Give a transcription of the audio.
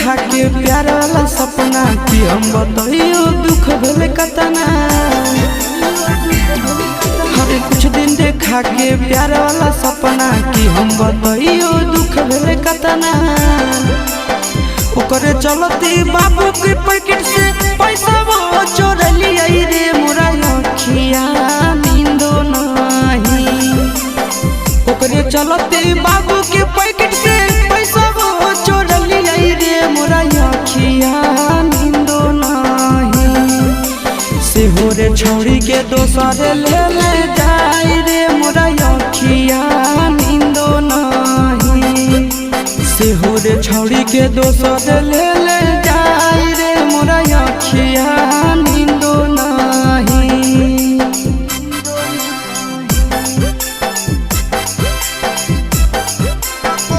देखा के प्यार वाला सपना कि हम बताइयो दुख भेले कतना। हर कुछ दिन देखा के प्यार वाला सपना कि हम बताइयो दुख भेले कतना। ओकरे चलते बाबू के पैकेट से पैसा वो चोर लिया रे मोरा अखिया नींदो नहीं। ओकरे चलते बाबू के पैकेट से पैसा वो चोर लिया रे मोरा अखिया नींदो नहीं। से हो रे छौड़ी के दोसर ले जाए रे मोरा अखिया नींदो नहीं। से हो रे छौड़ी के दोसर ले